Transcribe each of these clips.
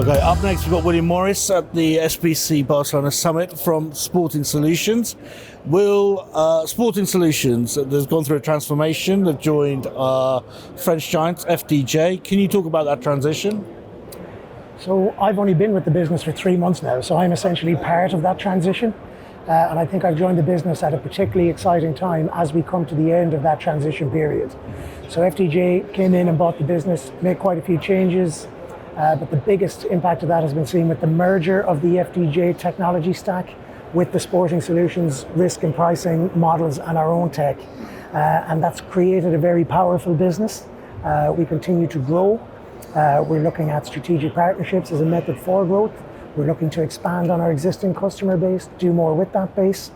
Okay, up next we've got William Morris at the SBC Barcelona Summit from Sporting Solutions. Sporting Solutions, they've gone through a transformation. They've joined French giants, FDJ. Can you talk about that transition? So I've only been with the business for 3 months now, so I'm essentially part of that transition. And I think I've joined the business at a particularly exciting time as we come to the end of that transition period. So FDJ came in and bought the business, made quite a few changes, but the biggest impact of that has been seen with the merger of the FDJ technology stack with the Sporting Solutions risk and pricing models and our own tech. And that's created a very powerful business. We continue to grow. We're looking at strategic partnerships as a method for growth. We're looking to expand on our existing customer base, do more with that base.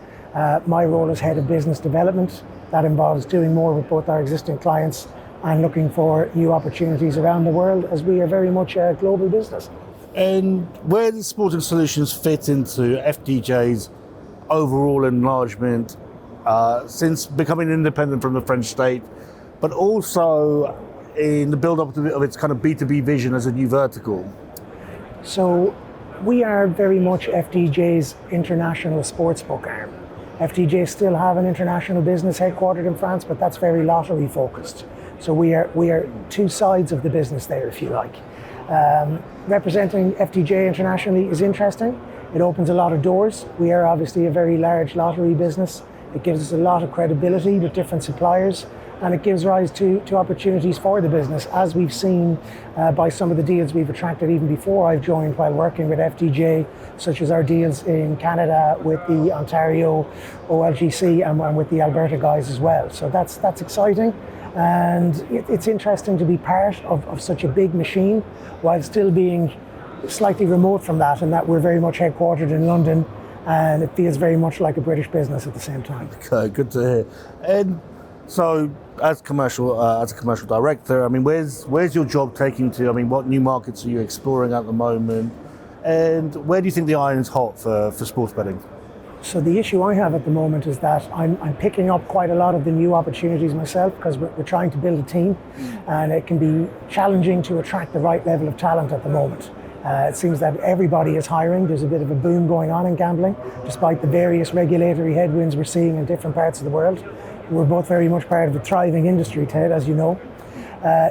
My role as head of business development, that involves doing more with both our existing clients and looking for new opportunities around the world, as we are very much a global business. And where does Sporting Solutions fit into FDJ's overall enlargement since becoming independent from the French state, but also in the build-up of its kind of B2B vision as a new vertical? So we are very much FDJ's international sportsbook arm. FDJ still have an international business headquartered in France, but that's very lottery focused. So we are two sides of the business there, if you like. Representing FDJ internationally is interesting. It opens a lot of doors. We are obviously a very large lottery business. It gives us a lot of credibility with different suppliers, and it gives rise to opportunities for the business, as we've seen by some of the deals we've attracted even before I've joined while working with FDJ, such as our deals in Canada with the Ontario OLGC and with the Alberta guys as well. So that's exciting. And it's interesting to be part of such a big machine while still being slightly remote from that, and that we're very much headquartered in London, and it feels very much like a British business at the same time. Okay, good to hear. And so, as a commercial director, I mean, where's your job taking to? I mean, what new markets are you exploring at the moment, and where do you think the iron's hot for sports betting? So the issue I have at the moment is that I'm picking up quite a lot of the new opportunities myself, because we're trying to build a team, and it can be challenging to attract the right level of talent at the moment. It seems that everybody is hiring. There's a bit of a boom going on in gambling, despite the various regulatory headwinds we're seeing in different parts of the world. We're both very much part of a thriving industry, Ted, as you know.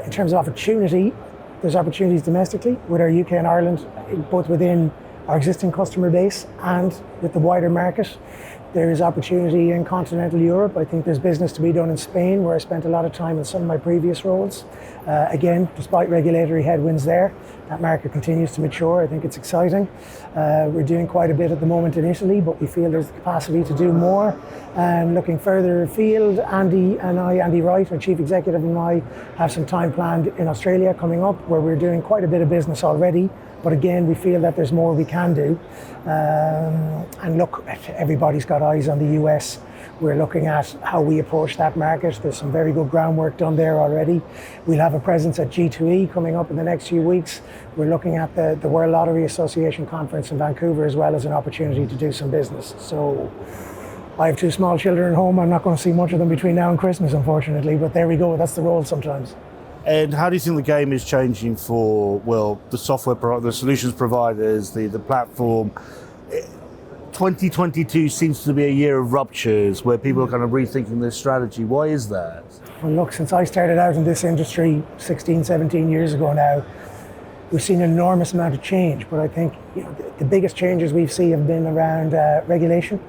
In terms of opportunity, there's opportunities domestically with our UK and Ireland, both within our existing customer base and with the wider market. There is opportunity in continental Europe. I think there's business to be done in Spain, where I spent a lot of time in some of my previous roles. Again, despite regulatory headwinds there, that market continues to mature. I think it's exciting. We're doing quite a bit at the moment in Italy, but we feel there's the capacity to do more. And looking further afield, Andy Wright, our Chief Executive, and I have some time planned in Australia coming up, where we're doing quite a bit of business already. But again, we feel that there's more we can do. And look, everybody's got eyes on the US. We're looking at how we approach that market. There's some very good groundwork done there already. We'll have a presence at G2E coming up in the next few weeks. We're looking at the World Lottery Association conference in Vancouver as well as an opportunity to do some business. So I have 2 small children at home. I'm not going to see much of them between now and Christmas, unfortunately, but there we go. That's the role sometimes. And how do you think the game is changing for, well, the the solutions providers, the platform? 2022 seems to be a year of ruptures where people are kind of rethinking their strategy. Why is that? Well, look, since I started out in this industry 16, 17 years ago now, we've seen an enormous amount of change. But I think the biggest changes we've seen have been around regulation,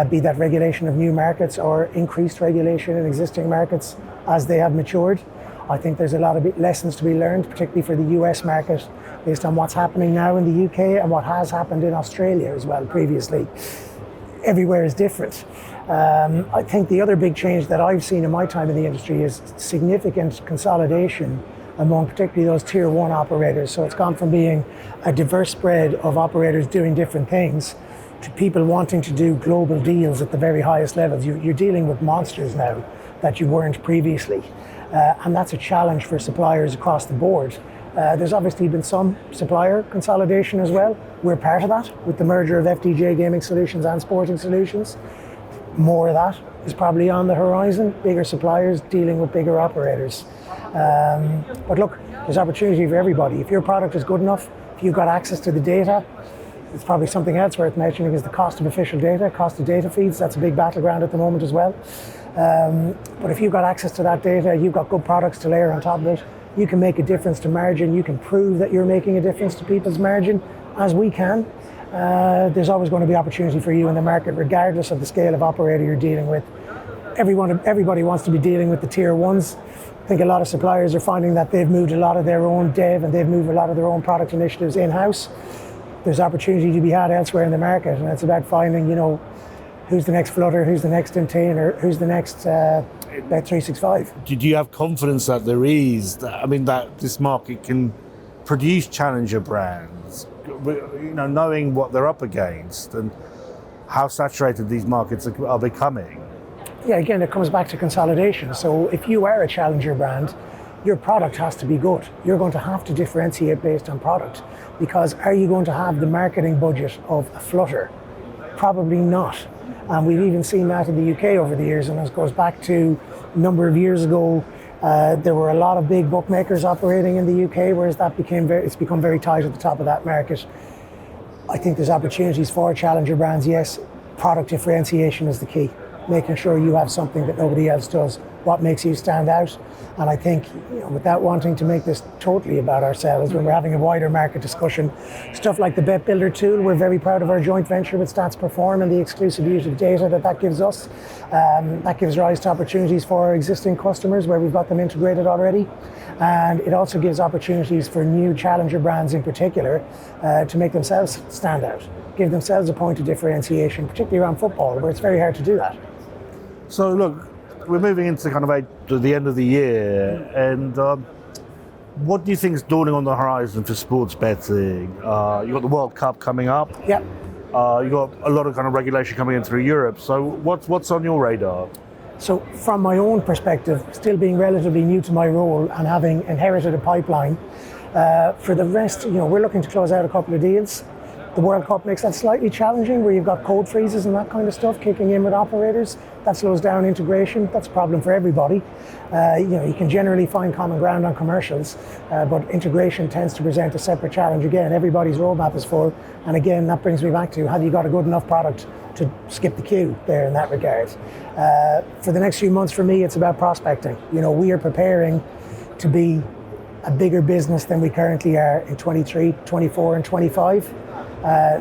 be that regulation of new markets or increased regulation in existing markets as they have matured. I think there's a lot of lessons to be learned, particularly for the US market, based on what's happening now in the UK and what has happened in Australia as well previously. Everywhere is different. I think the other big change that I've seen in my time in the industry is significant consolidation among particularly those tier 1 operators. So it's gone from being a diverse spread of operators doing different things to people wanting to do global deals at the very highest levels. You're dealing with monsters now that you weren't previously. And that's a challenge for suppliers across the board. There's obviously been some supplier consolidation as well. We're part of that with the merger of FDJ Gaming Solutions and Sporting Solutions. More of that is probably on the horizon, bigger suppliers dealing with bigger operators. But look, there's opportunity for everybody. If your product is good enough, if you've got access to the data, it's probably something else worth mentioning is the cost of official data, cost of data feeds. That's a big battleground at the moment as well. But if you've got access to that data, you've got good products to layer on top of it, you can make a difference to margin, you can prove that you're making a difference to people's margin, as we can. There's always going to be opportunity for you in the market, regardless of the scale of operator you're dealing with. Everybody wants to be dealing with the tier ones. I think a lot of suppliers are finding that they've moved a lot of their own dev and they've moved a lot of their own product initiatives in-house. There's opportunity to be had elsewhere in the market, and it's about finding, who's the next Flutter, who's the next Intune, or who's the next Bet365. Do you have confidence that there is, that this market can produce challenger brands, knowing what they're up against and how saturated these markets are becoming? Yeah, again, it comes back to consolidation. So if you are a challenger brand, your product has to be good. You're going to have to differentiate based on product, because are you going to have the marketing budget of a Flutter? Probably not. And we've even seen that in the UK over the years, and this goes back to a number of years ago. There were a lot of big bookmakers operating in the UK, whereas it's become very tight at the top of that market. I think there's opportunities for challenger brands, yes. Product differentiation is the key. Making sure you have something that nobody else does, what makes you stand out. And I think, without wanting to make this totally about ourselves, when we're having a wider market discussion, stuff like the Bet Builder tool, we're very proud of our joint venture with Stats Perform and the exclusive use of data that gives us. That gives rise to opportunities for our existing customers where we've got them integrated already. And it also gives opportunities for new challenger brands in particular to make themselves stand out, give themselves a point of differentiation, particularly around football, where it's very hard to do that. So look, we're moving into the end of the year, and what do you think is dawning on the horizon for sports betting? You've got the World Cup coming up. Yeah. You've got a lot of regulation coming in through Europe. So what's on your radar? So from my own perspective, still being relatively new to my role and having inherited a pipeline, for the rest, we're looking to close out a couple of deals. The World Cup makes that slightly challenging, where you've got code freezes and that kind of stuff kicking in with operators. That slows down integration. That's a problem for everybody. You can generally find common ground on commercials, but integration tends to present a separate challenge. Again, everybody's roadmap is full, and again, that brings me back to, have you got a good enough product to skip the queue there in that regard? For the next few months, for me, it's about prospecting. We are preparing to be a bigger business than we currently are in 23, 24, and 25.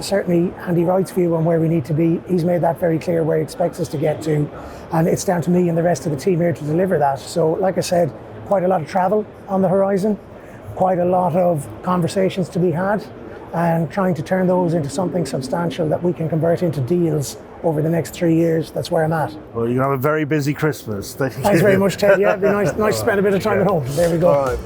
Certainly Andy Wright's view on where we need to be, he's made that very clear where he expects us to get to, and it's down to me and the rest of the team here to deliver that. So like I said, quite a lot of travel on the horizon, quite a lot of conversations to be had, and trying to turn those into something substantial that we can convert into deals over the next 3 years. That's where I'm at. Well, you're going to have a very busy Christmas. Thanks very much, Ted. Yeah, it'd be nice to spend a bit of time at home. There we go. All right.